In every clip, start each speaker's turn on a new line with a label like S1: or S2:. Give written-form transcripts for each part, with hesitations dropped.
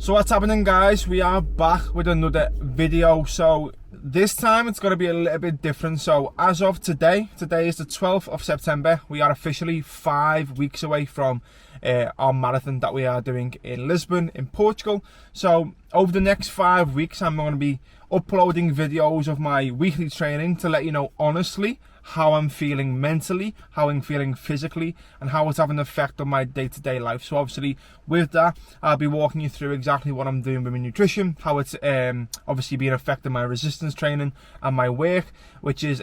S1: So what's happening, guys? We are back with another video. So this time it's going to be a little bit different. So as of today is the 12th of September. We are officially 5 weeks away from our marathon that we are doing in Lisbon in Portugal. So over the next 5 weeks I'm going to be uploading videos of my weekly training to let you know honestly how I'm feeling mentally, how I'm feeling physically, and how it's having an effect on my day-to-day life. So obviously with that, I'll be walking you through exactly what I'm doing with my nutrition, how it's obviously being affecting my resistance training and my work, which is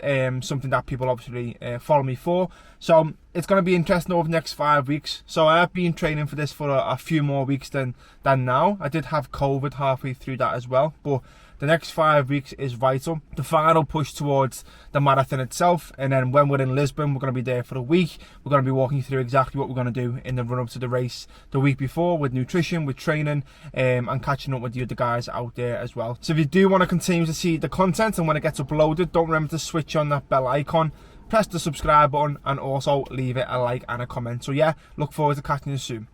S1: something that people obviously follow me for. So it's going to be interesting over the next 5 weeks. So I have been training for this for a few more weeks than now. I did have COVID halfway through that as well, but the next 5 weeks is vital. The final push towards the marathon itself, and then when we're in Lisbon, we're going to be there for a week. We're going to be walking you through exactly what we're going to do in the run-up to the race the week before with nutrition, with training, and catching up with the other guys out there as well. So if you do want to continue to see the content and when it gets uploaded, don't remember to switch on that bell icon, press the subscribe button, and also leave it a like and a comment. So yeah, look forward to catching you soon.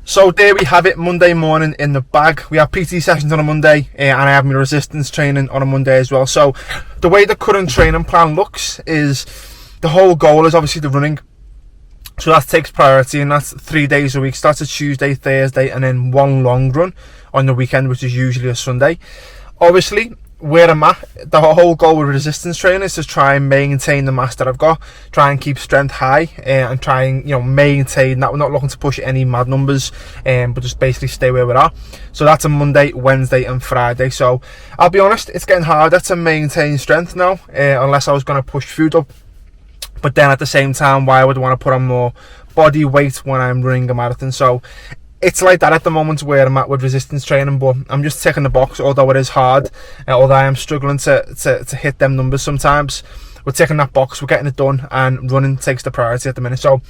S1: So there we have it, Monday morning in the bag. We have PT sessions on a Monday, and I have my resistance training on a Monday as well. So the way the current training plan looks is the whole goal is obviously the running. So that takes priority, and that's 3 days a week. Starts a Tuesday, Thursday, and then one long run on the weekend, which is usually a Sunday. Obviously, where I'm at, the whole goal with resistance training is to try and maintain the mass that I've got, try and keep strength high, and try and maintain that. We're not looking to push any mad numbers, but just basically stay where we're at. So that's a Monday, Wednesday and Friday. So I'll be honest, it's getting harder to maintain strength now, unless I was going to push food up. But then at the same time, why would I want to put on more body weight when I'm running a marathon? So it's like that at the moment where I'm at with resistance training, but I'm just ticking the box, although it is hard, although I am struggling to hit them numbers sometimes. We're ticking that box, we're getting it done, and running takes the priority at the minute. So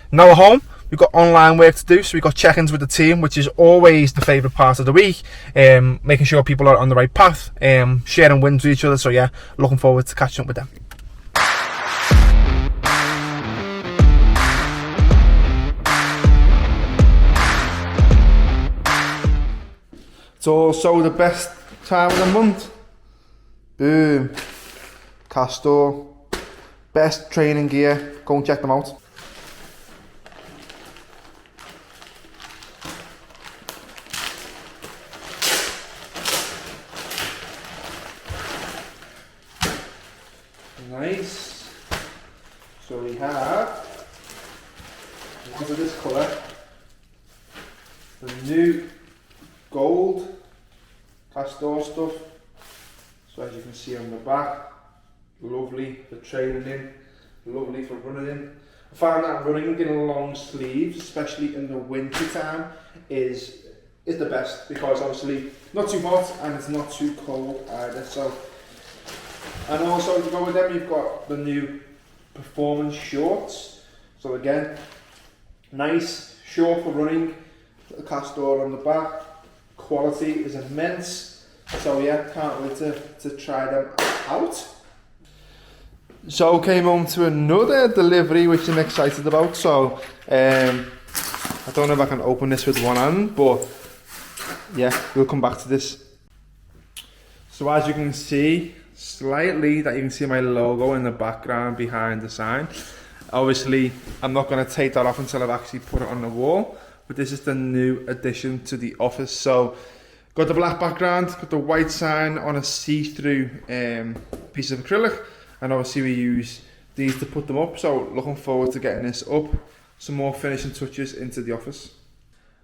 S1: now we're home, we've got online work to do, so we've got check-ins with the team, which is always the favourite part of the week, making sure people are on the right path, sharing wins with each other. So yeah, looking forward to catching up with them. It's also the best time of the month. Boom. Castor. Best training gear. Go and check them out. Nice. So we have, because of this colour, the new gold Castor stuff. So as you can see on the back, lovely for training in, lovely for running in. I found that running in long sleeves, especially in the winter time, is the best, because obviously not too hot and it's not too cold either. So, and also to go with them, you've got the new performance shorts. So again, nice short for running, the Castor on the back. Quality is immense, so yeah, can't wait to try them out. So came home to another delivery which I'm excited about. So I don't know if I can open this with one hand, but yeah, we'll come back to this. So as you can see, slightly that you can see my logo in the background behind the sign. Obviously I'm not going to take that off until I've actually put it on the wall. But this is the new addition to the office. So got the black background, got the white sign on a see-through piece of acrylic, and obviously we use these to put them up. So looking forward to getting this up, some more finishing touches into the office.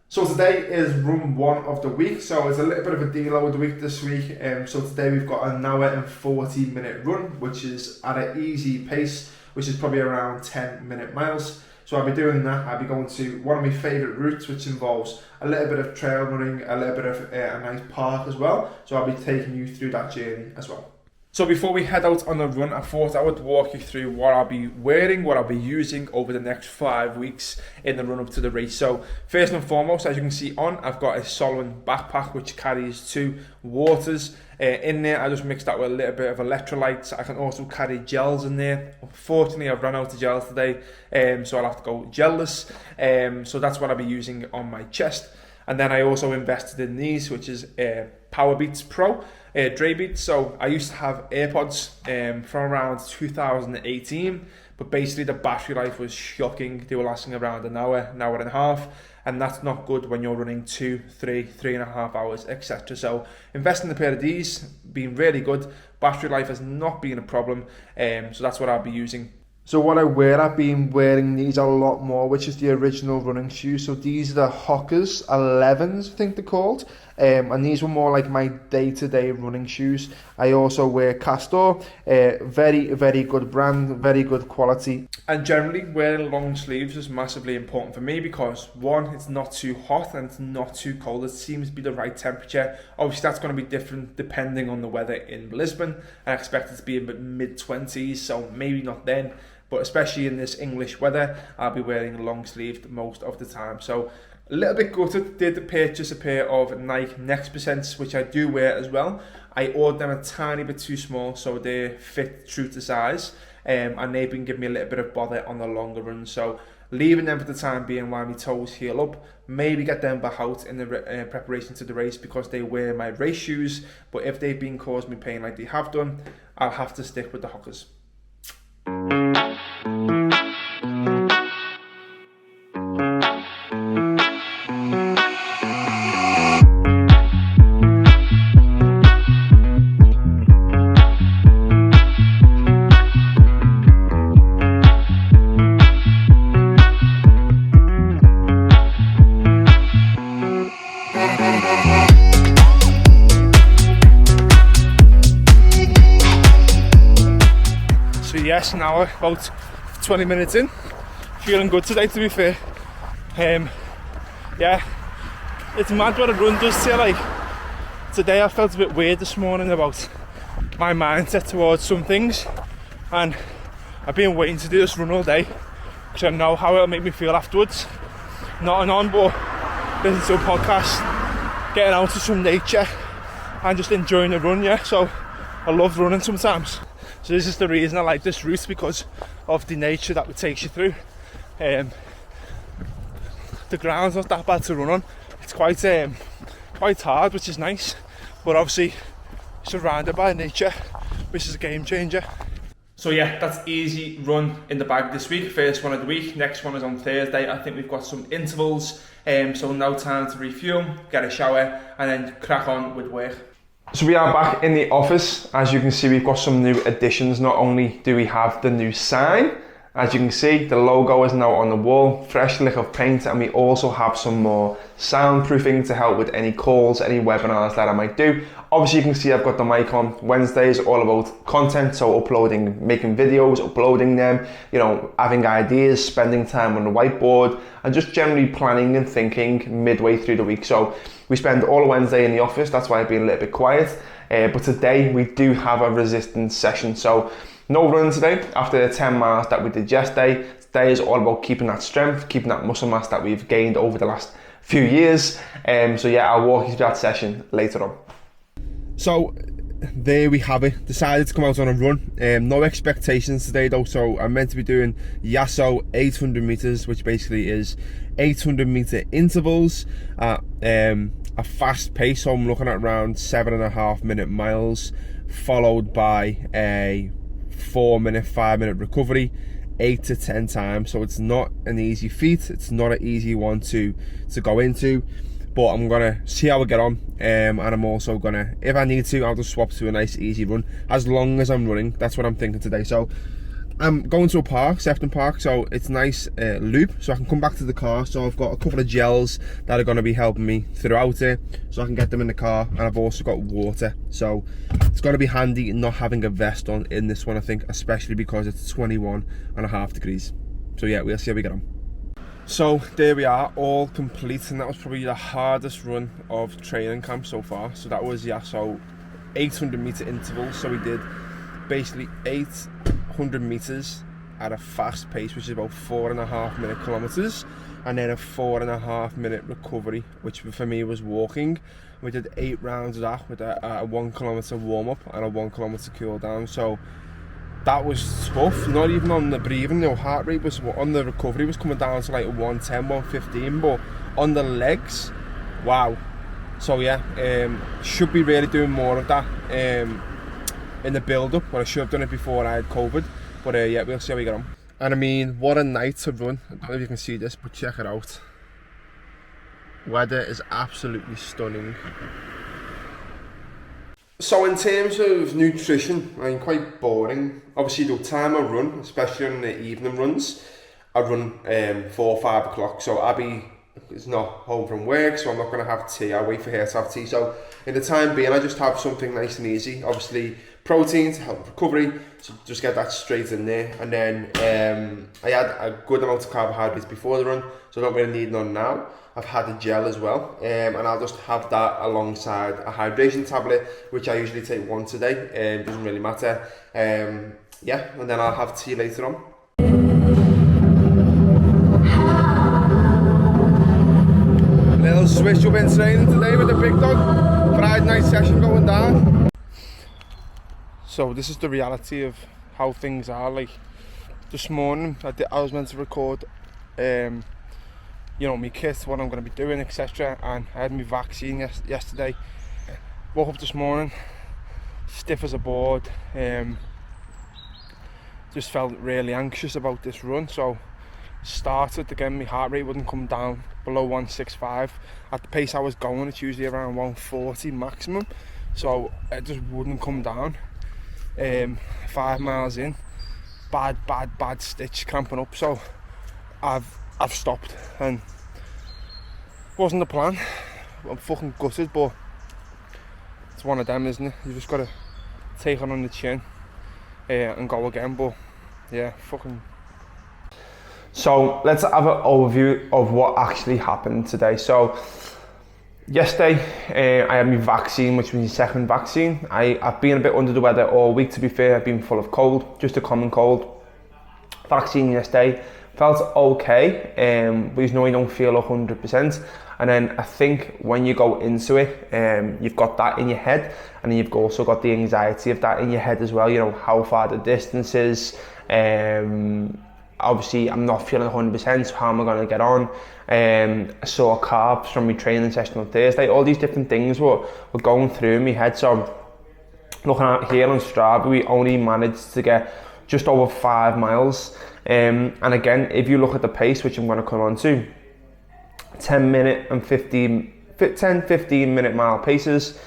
S1: So today is run 1 of the week, so it's a little bit of a deload week this week. So today we've got an hour and 40-minute run, which is at an easy pace, which is probably around 10-minute miles. So I'll be doing that. I'll be going to one of my favourite routes, which involves a little bit of trail running, a little bit of a nice park as well. So I'll be taking you through that journey as well. So before we head out on the run, I thought I would walk you through what I'll be wearing, what I'll be using over the next 5 weeks in the run up to the race. So first and foremost, as you can see on, I've got a Solomon backpack which carries 2 waters. In there, I just mixed that with a little bit of electrolytes. I can also carry gels in there. Unfortunately, I've run out of gels today, so I'll have to go gelless. So that's what I'll be using on my chest. And then I also invested in these, which is Powerbeats Pro, Dre Beats. So I used to have AirPods from around 2018, but basically the battery life was shocking. They were lasting around an hour and a half, and that's not good when you're running 2, 3, 3.5 hours, etc. So investing in a pair of these, been really good. Battery life has not been a problem, so that's what I'll be using. So what I wear, I've been wearing these a lot more, which is the original running shoes. So these are the Hoka's 11s, I think they're called. And these were more like my day-to-day running shoes. I also wear Castor, very, very good brand, very good quality. And generally wearing long sleeves is massively important for me because one, it's not too hot and it's not too cold. It seems to be the right temperature. Obviously that's going to be different depending on the weather in Lisbon. I expect it to be in mid-20s, so maybe not then. But especially in this English weather, I'll be wearing long sleeved most of the time. So a little bit gutted, did purchase a pair of Nike Next Percents, which I do wear as well. I ordered them a tiny bit too small, so they fit true to size. And they've been giving me a little bit of bother on the longer run. So leaving them for the time being while my toes heal up. Maybe get them back out in the preparation to the race because they wear my race shoes. But if they've been causing me pain like they have done, I'll have to stick with the Hoka's. Yes, now about 20 minutes in, feeling good today to be fair. Yeah, it's mad what a run does to you. Like today I felt a bit weird this morning about my mindset towards some things, and I've been waiting to do this run all day because I know how it'll make me feel afterwards. Not an on, but listening to a podcast, getting out to some nature and just enjoying the run, yeah. So I love running sometimes. So this is the reason I like this route, because of the nature that it takes you through. The ground's not that bad to run on. It's quite hard, which is nice, but obviously surrounded by nature, which is a game changer. So yeah, that's easy run in the bag this week. First one of the week. Next one is on Thursday. I think we've got some intervals, so now time to refuel, get a shower, and then crack on with work. So we are back in the office. As you can see, we've got some new additions. Not only do we have the new sign, as you can see, the logo is now on the wall, fresh lick of paint, and we also have some more soundproofing to help with any calls, any webinars that I might do. Obviously you can see I've got the mic on. Wednesdays all about content, so uploading, making videos, uploading them, you know, having ideas, spending time on the whiteboard, and just generally planning and thinking midway through the week. So we spend all Wednesday in the office, that's why I've been a little bit quiet. But today we do have a resistance session. So no run today after the 10 miles that we did yesterday. Today is all about keeping that strength, keeping that muscle mass that we've gained over the last few years. So yeah, I'll walk you through that session later on. So there we have it, decided to come out on a run. No expectations today though, so I'm meant to be doing Yasso 800 meters, which basically is 800 meter intervals at a fast pace. So I'm looking at around 7.5 minute miles, followed by a 4-minute, 5-minute recovery 8 to 10 times. So it's not an easy feat, it's not an easy one to go into, but I'm gonna see how I get on, and I'm also gonna, if I need to, I'll just swap to a nice easy run as long as I'm running. That's what I'm thinking today. So I'm going to a park, Sefton Park, so it's nice loop, so I can come back to the car. So I've got a couple of gels that are going to be helping me throughout it, so I can get them in the car, and I've also got water, so it's going to be handy not having a vest on in this one, I think, especially because it's 21.5 degrees. So yeah, we'll see how we get on. So there we are, all complete, and that was probably the hardest run of training camp so far. So that was, yeah, so 800 meter intervals. So we did basically 800 meters at a fast pace, which is about 4.5 minute kilometers, and then a 4.5 minute recovery, which for me was walking. We did 8 rounds of that with a 1 kilometer warm up and a 1 kilometer cool down. So that was tough, not even on the breathing. You know, heart rate was, on the recovery was coming down to like 110, 115, but on the legs Wow. So yeah, should be really doing more of that in the build-up, but I should have done it before I had COVID. But yeah, we'll see how we get on. And I mean, what a night to run. I don't know if you can see this, but check it out. Weather is absolutely stunning. So in terms of nutrition, I'm quite boring. Obviously the time I run, especially on the evening runs, I run 4 or 5 o'clock. So Abby is not home from work, so I'm not going to have tea. I wait for her to have tea. So in the time being, I just have something nice and easy. Obviously protein to help recovery, so just get that straight in there. And then I had a good amount of carbohydrates before the run, so I don't really need none now. I've had a gel as well, and I'll just have that alongside a hydration tablet, which I usually take once a day. Doesn't really matter. Yeah, and then I'll have tea later on. Little switch up in training today with the big dog. Friday night session going down. So this is the reality of how things are. Like this morning, I was meant to record, you know, my kit, what I'm going to be doing, etc. And I had my vaccine yesterday. Woke up this morning, stiff as a board. Just felt really anxious about this run. So started again, my heart rate wouldn't come down below 165. At the pace I was going, it's usually around 140 maximum. So it just wouldn't come down. 5 miles in, bad stitch cramping up. So I've stopped, and wasn't the plan. I'm fucking gutted, but it's one of them, isn't it? You just gotta take it on the chin and go again. But yeah, fucking. So let's have an overview of what actually happened today. So yesterday I had my vaccine, which was my second vaccine. I've been a bit under the weather all week, to be fair. I've been full of cold, just a common cold. Vaccine yesterday, felt okay, but you know you don't feel 100%. And then I think when you go into it, you've got that in your head, and then you've also got the anxiety of that in your head as well. You know, how far the distance is. Obviously I'm not feeling 100%, so how am I going to get on? Sore calves from my training session on Thursday. All these different things were going through my head. So looking at here on Strava, we only managed to get just over 5 miles. And again, if you look at the pace, which I'm going to come on to, 10 to 15 minute mile paces,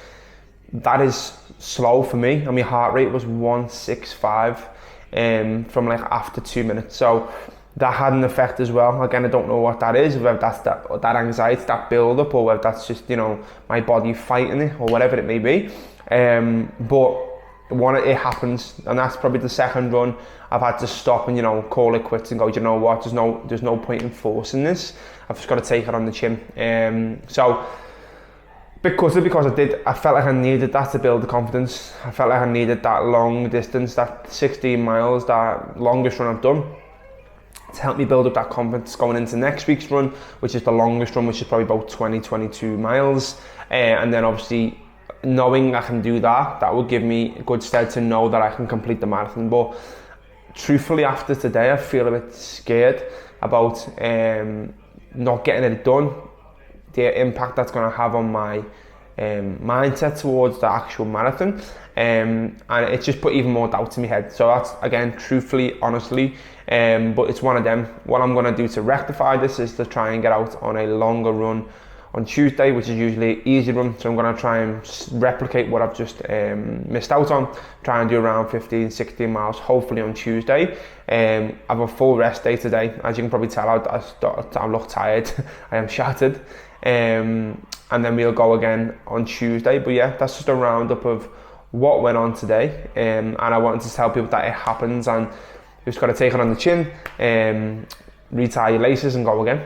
S1: that is slow for me. And my heart rate was 165 from like after 2 minutes. So that had an effect as well. Again, I don't know what that is, whether that's that anxiety, that build up, or whether that's just, you know, my body fighting it, or whatever it may be. But it happens, and that's probably the second run I've had to stop and, you know, call it quits and go, you know what, there's no point in forcing this. I've just got to take it on the chin. So because I felt like I needed that to build the confidence. I felt like I needed that long distance, that 16 miles, that longest run I've done, to help me build up that confidence going into next week's run, which is the longest run, which is probably about 22 miles. And then obviously knowing I can do that will give me a good stead to know that I can complete the marathon. But truthfully, after today, I feel a bit scared about not getting it done, the impact that's going to have on my mindset towards the actual marathon, and it's just put even more doubt in my head. So that's, again, truthfully, honestly, but it's one of them. What I'm going to do to rectify this is to try and get out on a longer run on Tuesday, which is usually an easy run. So I'm going to try and replicate what I've just missed out on, try and do around 15-16 miles hopefully on Tuesday. I have a full rest day today. As you can probably tell, I look tired. I am shattered. And then we'll go again on Tuesday. But yeah, that's just a roundup of what went on today, and I wanted to tell people that it happens, and you've just got to take it on the chin, retie your laces and go again.